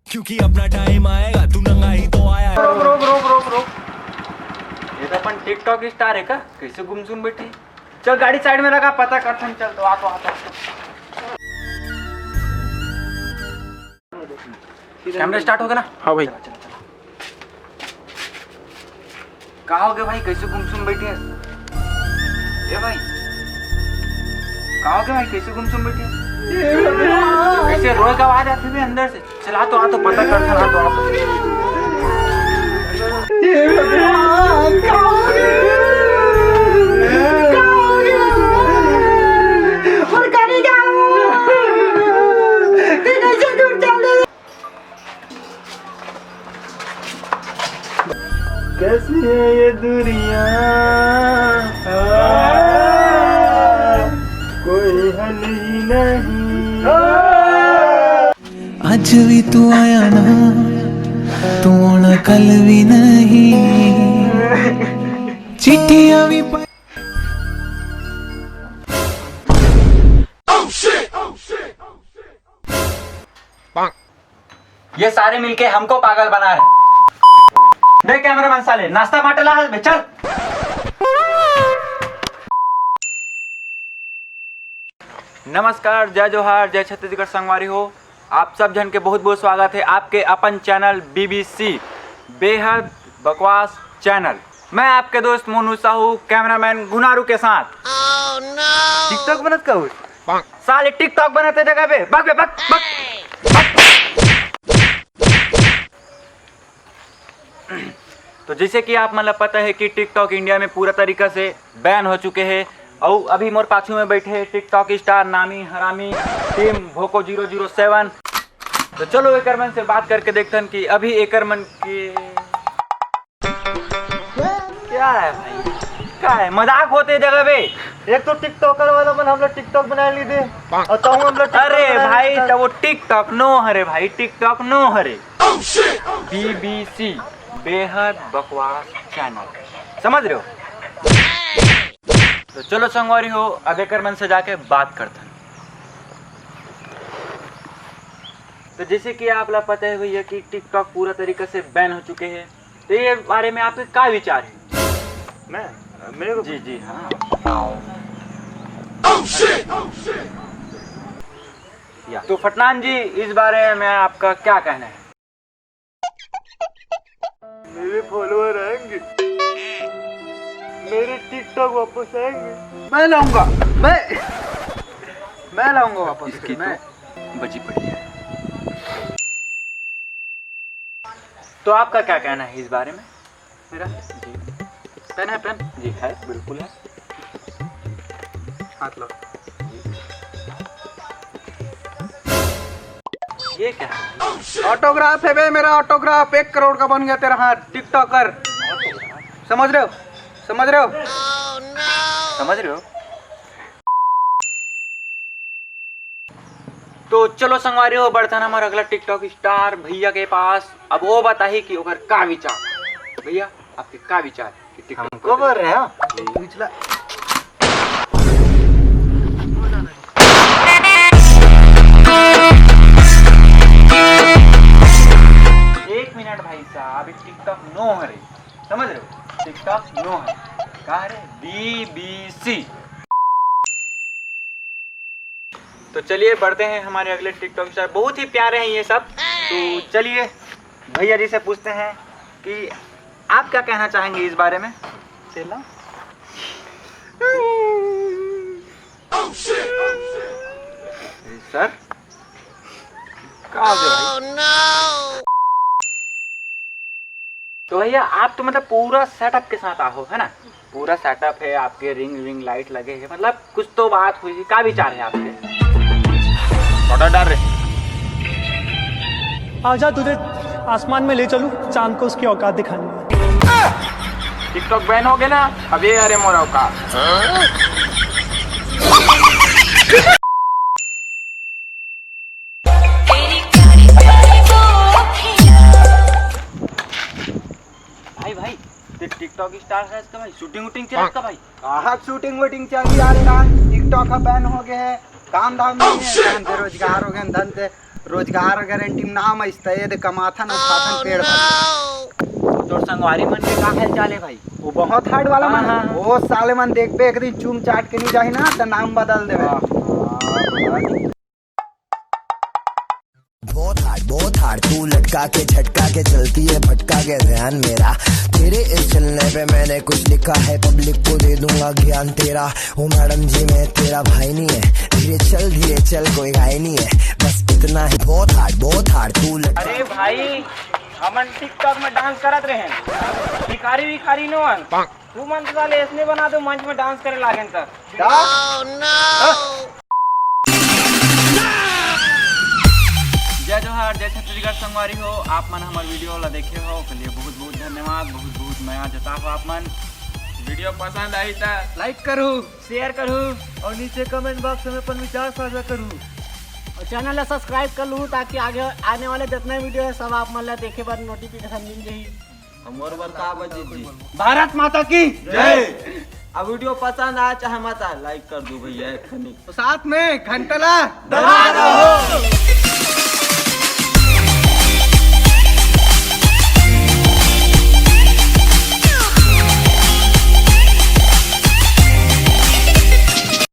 क्योंकि अपना टाइम आएगा, तू नंगा ही तो आया। रोक रोक रोक रोक रोक, ये तो अपन टिकटॉक स्टार है का? कैसे गुमसुम बैठे? चल गाड़ी साइड में लगा, पता करते चल। तो आ कैमरा स्टार्ट हो गया ना? हाँ भाई। कहा हो गया भाई, कैसे गुमसुम बैठे हैं? ये भाई कहा हो गया भाई, कैसे गुमसुम बैठे हैं? कैसे रोए का आवाज आती है अंदर से? चला तो आ, तो पता करता ना। तो कैसी है ये दुनिया, कोई हल ही नहीं। आज भी तू आया ना, तू आना कल भी नहीं, चिट्ठियां भी ये सारे मिलके हमको पागल बना रहे। देख कैमरामैन साले, नाश्ता बांटे ला हाथ में, चल। नमस्कार, जय जोहार, जय छत्तीसगढ़ संगवारी हो। आप सब जन के बहुत बहुत स्वागत है आपके अपन चैनल BBC बेहद बकवास चैनल। मैं आपके दोस्त मोनू साहू, कैमरामैन गुनारू के साथ। टिकटॉक बनत का हुई साले, टिकटॉक बनाते जगह पे बक बक बक, बक। तो जैसे कि आप मतलब पता है कि टिकटॉक इंडिया में पूरा तरीका से बैन हो चुके हैं। और अभी मोर पाछू में बैठे हैं टिकटॉक स्टार नामी हरामी टीम भोको 007। तो चलो एकरमन से बात करके देखते हैं कि अभी एकरमन की क्या है भाई, क्या है मजाक होते जगह पे। एक तो टिकटॉकर वाला मन हम लोग टिकटॉक बना ली दे, और तो हम लोग अरे भाई तो वो टिकटॉक नो हरे भाई, टिकटॉक नो हरे। BBC बेहद बकवास चैनल, समझ रहे हो? तो चलो संगवारी हो, अब एकरमन से जाके बात करते हैं। तो जैसे कि आप लोग पता है भैया कि टिकटॉक पूरा तरीके से बैन हो चुके हैं। तो ये बारे में आपके क्या विचार है? मेरे को जी जी हाँ। तो फटनान जी, इस बारे में आपका क्या कहना है? मेरे फॉलोअर आएंगे, मेरे टिकटॉक वापस आएंगे। मैं लाऊंगा, मैं लाऊंगा वापस। इसकी तो बची पड़ी है। तो आपका क्या कहना है इस बारे में? मेरा जी पेन है, पेन जी है, बिल्कुल है। हाथ लो। ये क्या है? ऑटोग्राफ है बे, मेरा ऑटोग्राफ 1 करोड़ का बन गया तेरा हाथ टिकटॉकर। समझ रहे हो, समझ रहे हो? समझ रहे हो? तो चलो संगवारी हो, बढ़ता है हमारा अगला टिकटॉक स्टार भैया के पास। अब वो बताइए कि ओकर का विचार। भैया आपके का विचार कि टिकटॉक को बोल रहे हो? पिछला 1 मिनट भाई साहब, टिकटॉक नो हरे, समझ रहे हो? टिकटॉक नो है, कहा रे? BBC। तो चलिए बढ़ते हैं हमारे अगले टिकटॉक स्टार, बहुत ही प्यारे हैं ये सब। तो चलिए भैया जी से पूछते हैं कि आप क्या कहना चाहेंगे इस बारे में? चला सर क्या हो गया भाई? तो भैया आप तो मतलब पूरा सेटअप के साथ आओ, है ना? पूरा सेटअप है, आपके रिंग लाइट लगे हैं, मतलब कुछ तो बात हुई। क्या विचार है आपके? ऑर्डर डाल रहे। आजा तुझे आसमान में ले चलूं, चांद को उसकी औकात दिखाने। टिकटॉक बैन हो गया ना, अब ये अरे मोरा का भाई टिकटॉक स्टार है इसका भाई, शूटिंग वूटिंग चल इसका भाई। कहाँ शूटिंग वूटिंग चाहिए यार, टिकटॉक का बैन हो गया है, काम धाम नहीं है, बेरोजगार हो गए, धन से रोजगार गारंटी में नाम ऐसा यदि कमाथन उठाथन पेड़ भर। तो संगवारी मन के का हाल चाल है भाई? वो बहुत हार्ड वाला मन हाँ, है। वो साले मन देखबे एक दिन चूम चाट के नहीं जाही ना तो नाम बदल देवे। बहुत हार्ड तू लटका के झटका के चलती है भटका के ध्यान मेरा तेरे इस चलने पे मैंने कुछ लिखा है पब्लिक को दे दूंगा ज्ञान तेरा। ओ मैडम जी मैं तेरा भाई नहीं है धीरे चल कोई घाई नहीं है बस इतना ही। बहुत हार्ड तू अरे भाई हमन टिकटॉक में डांस करत रहे भिखारी नो तू मन तो साले इसने बना दो मंच में डांस करे लागेन तक। जय जोहार जय छत्तीसगढ़ संगवारी हो। आप मन हमारे वीडियो ला देखे हो के लिए बहुत बहुत धन्यवाद। बहुत मैं यहाँ जता हो आप मन वीडियो पसंद आई था लाइक करू शेयर करू और नीचे कमेंट बॉक्स में अपन विचार साझा करू और चैनल ला सब्सक्राइब कर लूँ ताकि आगे आने वाले जितने वीडियो है सब आप मन ला देखे बाद नोटिफिकेशन मिल जाही। भारत माता की जय। अब वीडियो पसंद आया चाहे मत आए लाइक कर दो भैया। साथ में घंटा ला दबा दो।